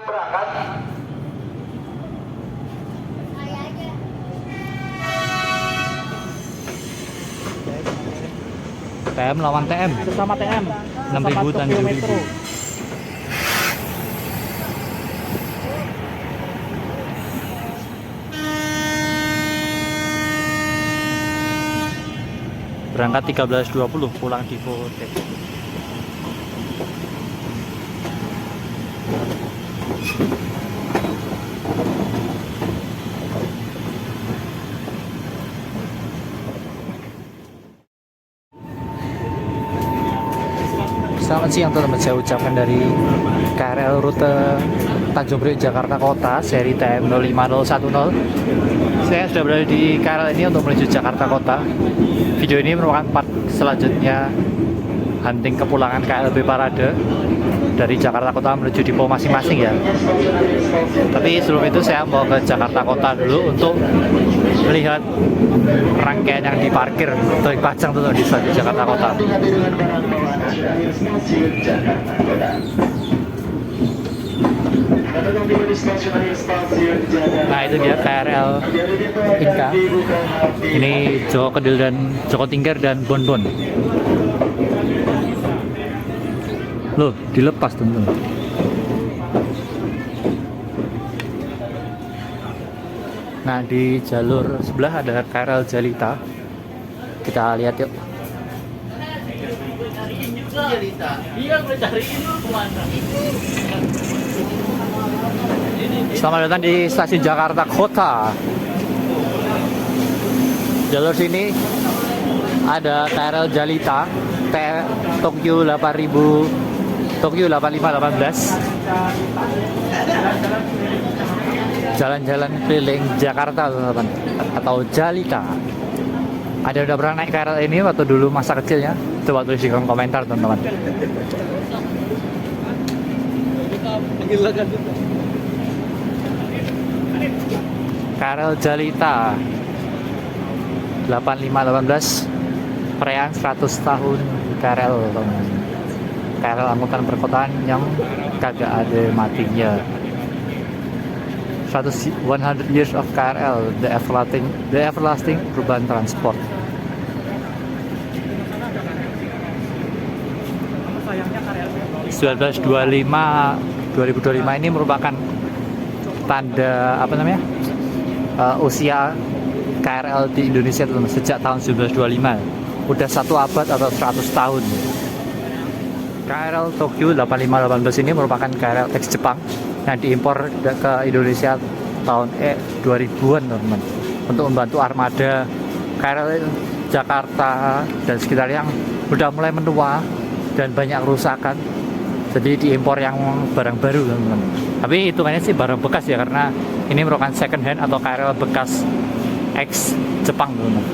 TM lawan TM. Bersama TM. 6.000 dan 7.000. Berangkat 13.20, pulang di Votek. Selamat siang teman-teman, saya ucapkan dari KRL rute Tanjung Priok Jakarta Kota seri TM 05010. Saya sudah berada di KRL ini untuk menuju Jakarta Kota. Video ini merupakan part selanjutnya hunting kepulangan KLB Parade dari Jakarta Kota menuju depo masing-masing ya. Tapi sebelum itu saya mau ke Jakarta Kota dulu untuk melihat rangkaian yang diparkir atau dipajang tuh di stasiun Jakarta Kota. Nah itu dia KRL Inka. Ini Joko Kedil dan Joko Tingkir dan Bonbon. Loh, dilepas teman-teman. Nah di jalur sebelah ada KRL Jalita. Kita lihat yuk. Selamat datang di stasiun Jakarta Kota. Jalur sini ada KRL Jalita, Tokyo 8000, Tokyo 8518. Jalan-jalan keliling Jakarta teman-teman, atau Jalita. Ada udah pernah naik KRL ini waktu dulu masa kecilnya? Coba tulis di kolom komentar teman-teman. KRL Jalita 8518, perayaan 100 tahun KRL teman-teman. KRL angkutan perkotaan yang kagak ada matinya. 100 years of KRL, the everlasting urban transport. Sayangnya 2025 ini merupakan tanda apa namanya usia KRL di Indonesia teman, sejak tahun 1925. Udah 1 abad atau 100 tahun. KRL Tokyo 8518 ini merupakan KRL ex Jepang yang diimpor ke Indonesia tahun 2000-an teman-teman, untuk membantu armada KRL Jakarta dan sekitarnya yang udah mulai menua dan banyak kerusakan. Jadi diimpor yang barang baru teman-teman. Tapi hitungannya sih barang bekas ya, karena ini merupakan second hand atau KRL bekas ex Jepang teman-teman,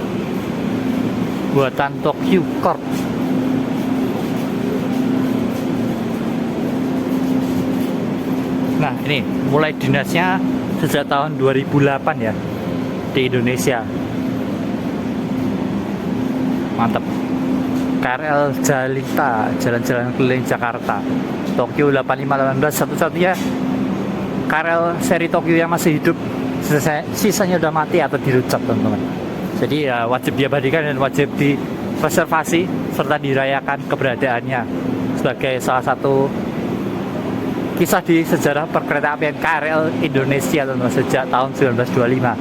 buatan Tokyo Corp. Nah ini mulai dinasnya sejak tahun 2008 ya di Indonesia. Mantap. KRL Jalita, jalan-jalan keliling Jakarta, Tokyo 8518, satu-satunya KRL seri Tokyo yang masih hidup. Sisanya udah mati atau dirucat teman-teman. Jadi ya wajib diabadikan dan wajib dipreservasi serta dirayakan keberadaannya sebagai salah satu kisah di sejarah perkeretaapian KRL Indonesia teman-teman, sejak tahun 1925.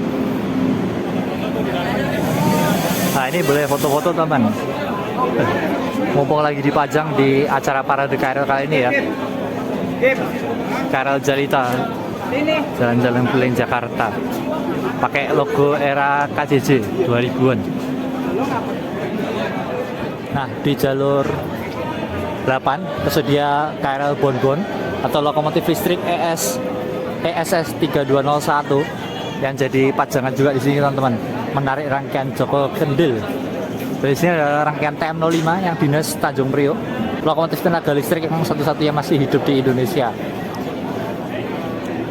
Nah ini boleh foto-foto teman. Mumpung lagi dipajang di acara parade KRL kali ini ya. KRL Jalita, jalan-jalan keliling Jakarta, pakai logo era KJJ 2000-an. Nah di jalur 8 tersedia KRL Bonbon atau lokomotif listrik ESS 3201 yang jadi pajangan juga di sini teman-teman, menarik rangkaian Joko Kendil. Di sini ada rangkaian TM05 yang dinas Tanjung Priok, lokomotif tenaga listrik yang satu-satunya masih hidup di Indonesia.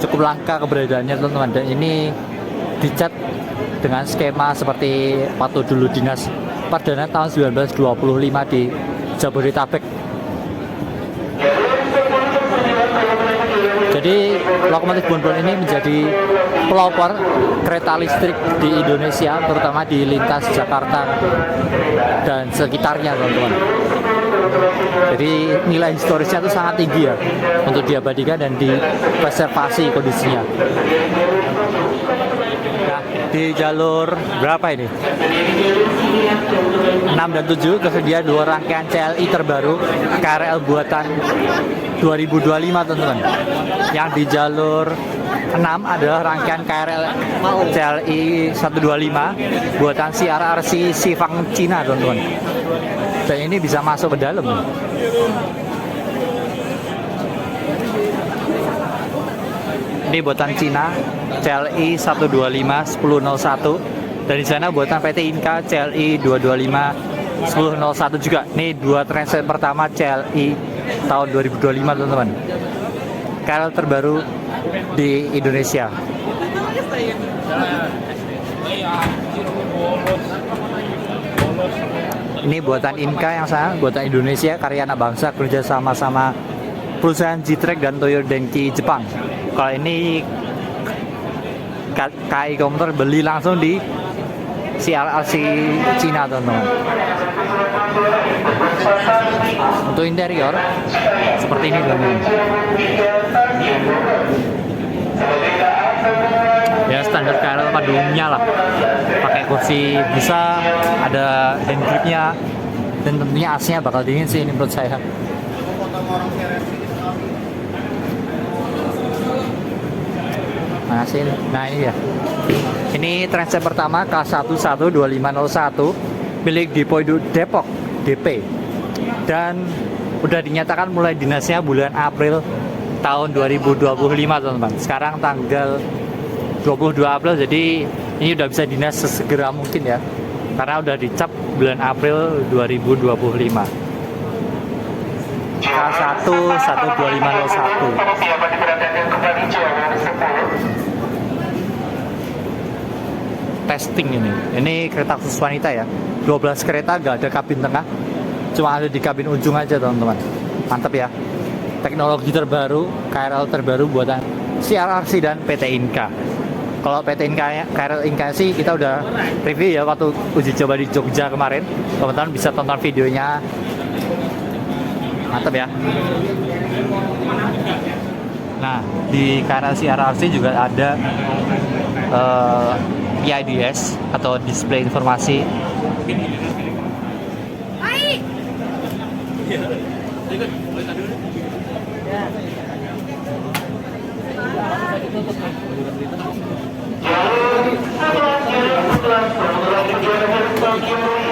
Cukup langka keberadaannya teman-teman, dan ini dicat dengan skema seperti waktu dulu dinas Perdana tahun 1925 di Jabodetabek. Jadi Jadi lokomotif Bonbon ini menjadi pelopor kereta listrik di Indonesia, terutama di lintas Jakarta dan sekitarnya, teman-teman. Jadi nilai historisnya itu sangat tinggi ya untuk diabadikan dan dipreservasi kondisinya. Nah, di jalur berapa ini? 6 dan 7 tersedia 2 rangkaian CLI terbaru KRL buatan 2025, teman-teman. Yang di jalur 6 adalah rangkaian KRL CLI 125 buatan CRRC Sifang Cina, teman-teman. Dan ini bisa masuk ke dalam. Ini buatan Cina CLI 125 1001, dan di sana buatan PT Inka CLI 225 1001 juga. Ini 2 transit pertama CLI tahun 2025, teman-teman. KRL terbaru di Indonesia. Ini buatan Inka yang sana, buatan Indonesia, karya anak bangsa, kerja sama perusahaan J-Track dan Toyo Denki Jepang. Kalau ini KAI Komuter beli langsung di CRRC Cina, teman-teman. Untuk interior seperti ini, teman-teman. Ya standar KRL pada umumnya lah, pakai kursi bisa, ada hand gripnya, dan tentunya AC-nya bakal dingin sih ini menurut saya. Nah ini ya, ini transit pertama K112501 milik Depo Depok DP, dan udah dinyatakan mulai dinasnya bulan April tahun 2025, teman-teman. Sekarang tanggal 22 April, jadi ini udah bisa dinas sesegera mungkin ya, karena udah dicap bulan April 2025. K112501. Testing ini kereta khusus wanita ya, 12 kereta, gak ada kabin tengah, cuma ada di kabin ujung aja, teman-teman. Mantap ya, teknologi terbaru, KRL terbaru buatan CRRC dan PT Inka. Kalau PT Inka, KRL Inka sih kita udah review ya waktu uji coba di Jogja kemarin, teman-teman bisa tonton videonya. Mantap ya. Nah, di KRL CRRC juga ada PIDS atau display informasi.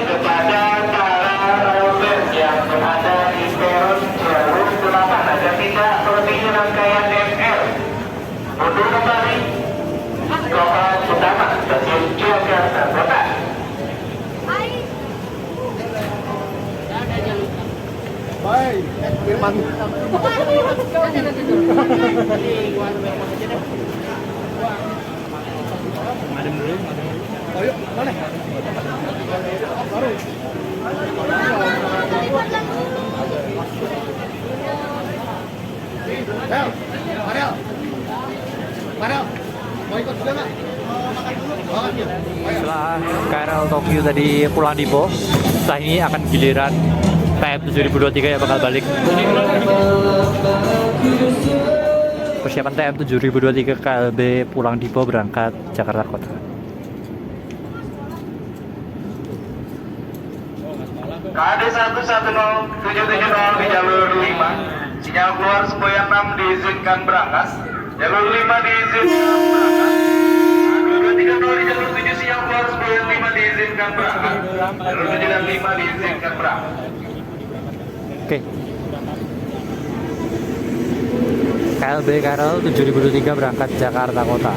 Kepada KRL yang berada di peron jalur 8 ada tidak melebihi rangkaian ML. Mundur kembali. Lokal utama stasiun Jakarta Kota. Baik, Firman. Madem dulu. Oh yuk, boleh. Baru. Mariel. Mau ikut juga nggak? Makan dulu. Setelah KRL Tokyo tadi pulang Dipo, setelah ini akan giliran TM 7023 yang bakal balik. Persiapan TM 7023 KLB pulang Dipo berangkat Jakarta Kota. KD 110770 di jalur 5. Sinyal keluar semboyan 6 diizinkan berangkat. Jalur 5 diizinkan berangkat. 2230 di jalur 7 sinyal keluar semboyan 5 diizinkan berangkat. Jalur 7 dan 5 diizinkan berangkat. Oke. KLB KRL 7023 berangkat Jakarta Kota.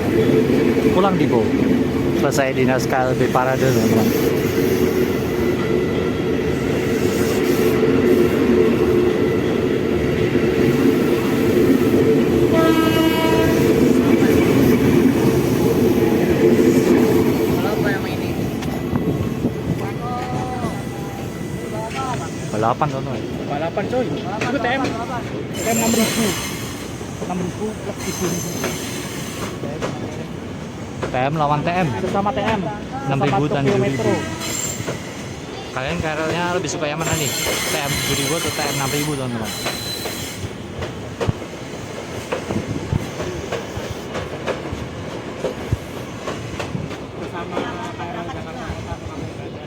Pulang Dipo. Selesai dinas KLB Parade, teman-teman. Balapan, teman-teman. Balapan coy, itu TM 6000 6.000 plus 7.000. TM lawan TM. Sesama TM. 6.000 dan Tokyo 7.000. Metro. Kalian KRL-nya lebih suka yang mana nih? TM 7.000 atau TM 6.000 teman-teman? Sesama KRL Jakarta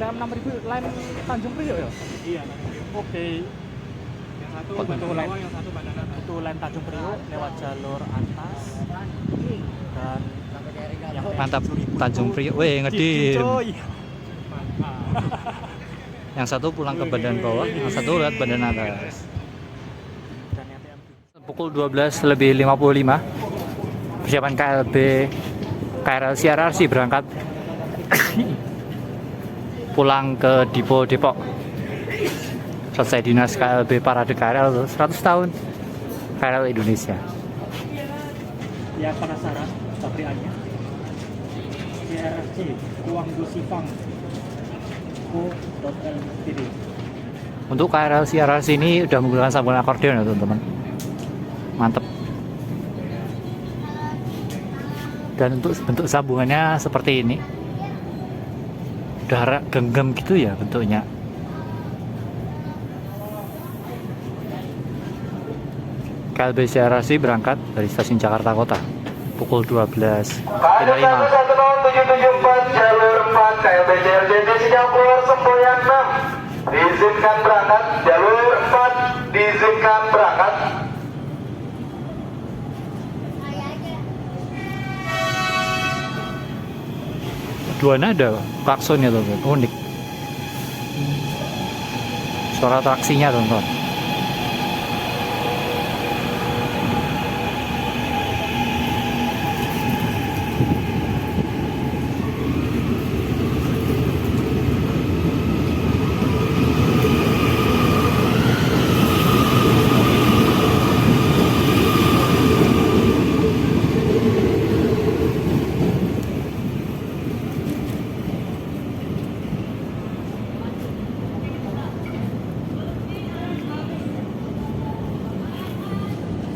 TM 6.000 lain Tanjung Priok ya? Iya. Oke. Yang satu Batu Lain, yang satu Bandara. Itu lain Tanjung Priok lewat jalur atas dan yang Mantap, Tanjung Priok. Weh, ngedim. Yang satu pulang ke badan bawah, yang satu lihat badan atas. Pukul 12:55. Persiapan KRL CRRC berangkat pulang ke Dipo Depok. Selesai dinas KLB Parade KRL 100 tahun KRL Indonesia. Ya penasaran pabrikannya? CRRC Uang Dosifang co.ltd. Untuk KRL CRRC ini udah menggunakan sambungan akordeon ya teman-teman. Mantep. Dan untuk bentuk sambungannya seperti ini. Udah genggam gitu ya bentuknya. KLB CRRC berangkat dari stasiun Jakarta Kota pukul 12.55. KD 1107774 jalur 4 KLB JRJT sinyal keluar semboyan 6 diizinkan berangkat, jalur 4 diizinkan berangkat. Dua nada klaksonnya teman-teman, unik. Suara traksinya teman-teman.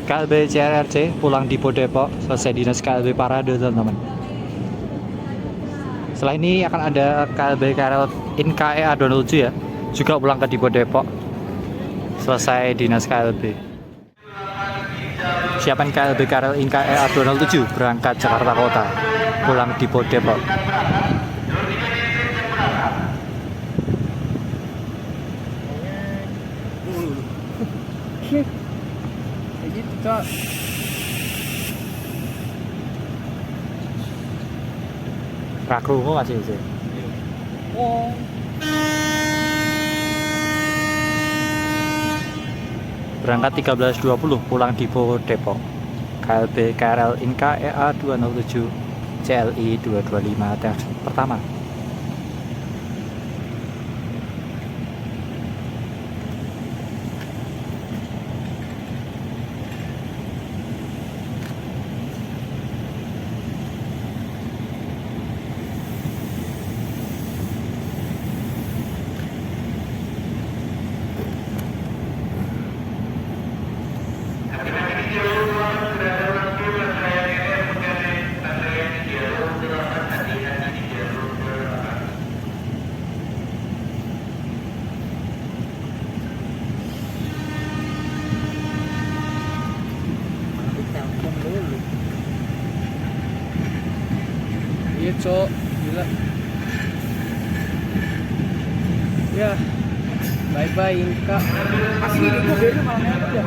KLB CRRC pulang di Depok, selesai dinas KLB Parade teman-teman. Setelah ini akan ada KLB KRL INKA 207 ya, juga pulang ke Dipo Depok, selesai dinas KLB. Siapan KLB KRL INKA 207 berangkat Jakarta Kota, pulang Dipo Depok. Cok. Rakrungu masih sih. Oh. Berangkat 13.20 pulang Dipo Depok. KLB KRL INKA EA 207 CLI 225 tes pertama. Iya cok, gila. Ya, bye bye Inka. Asli ini mobilnya malah ngepet ya.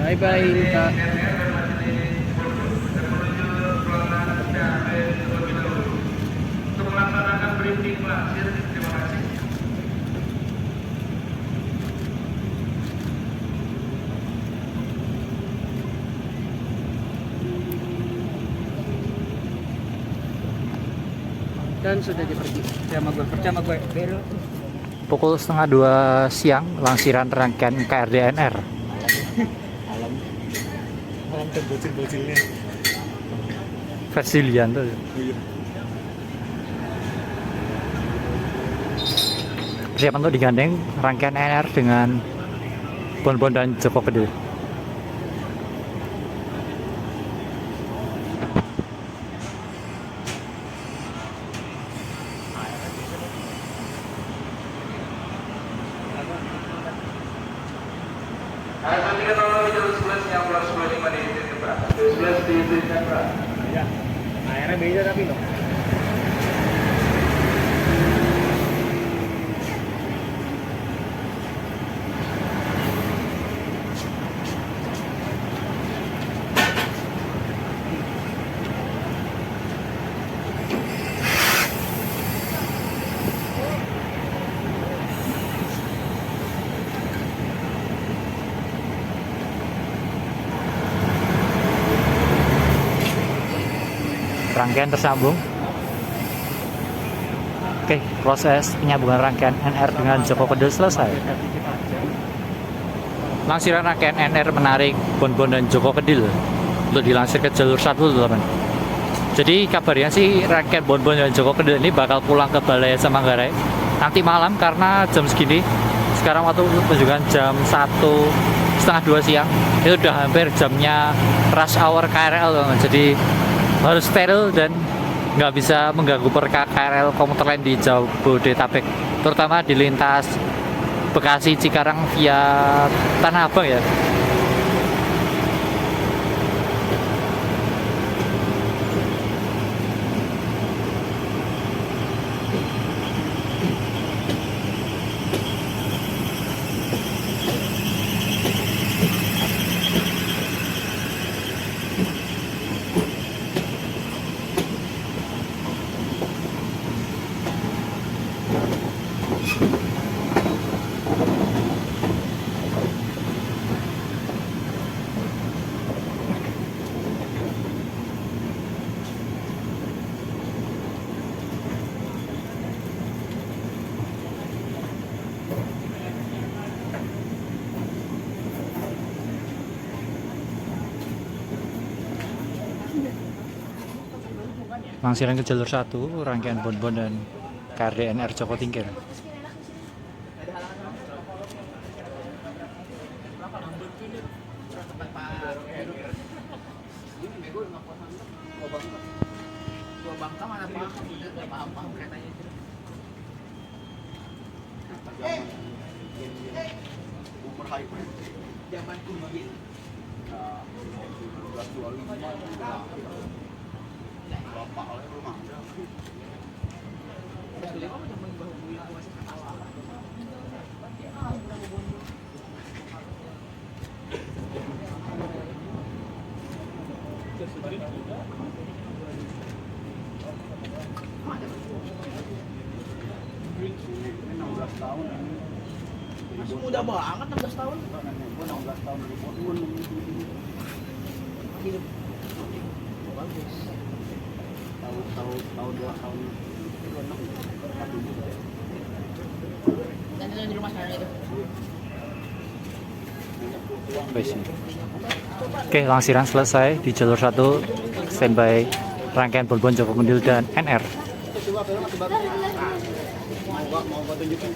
Bye bye Inka. Untuk melaksanakan briefing langsir, terima kasih. Dan sudah dia pergi. Kerja sama gue. Bel. Pukul 1:30 siang, langsiran rangkaian KRDNR. Alam terbocil-bocilnya. Versi Lian tuh. Persiapan untuk digandeng rangkaian NR dengan Bon Bon dan Joko Gede. berangkas. 12 diizinkan berangkas. Ya. Airnya beda tapi loh. Rangkaian tersambung. Oke, proses penyambungan rangkaian NR dengan Joko Kedil selesai. Langsiran rangkaian NR menarik Bonbon dan Joko Kedil untuk dilansir ke jalur 1, teman. Jadi kabarnya sih rangkaian Bonbon dan Joko Kedil ini bakal pulang ke Balai Manggarai nanti malam, karena jam segini sekarang waktu menunjukkan jam 1:30 siang, itu udah hampir jamnya rush hour KRL, teman. Jadi harus steril dan nggak bisa mengganggu per KRL komuter lain di Jabodetabek, terutama di lintas Bekasi Cikarang via Tanah Abang ya. Langsiran ke jalur 1 rangkaian Bonbon dan KRD NR Joko Tingkir. Masih muda banget 16 tahun. 16 tahun Hidup bagus. tahun 2 tahun Dan itu di rumah sekarang itu. Oke, langsiran selesai di jalur 1, standby rangkaian Bonbon Joko Kedil dan NR. mau tunjukin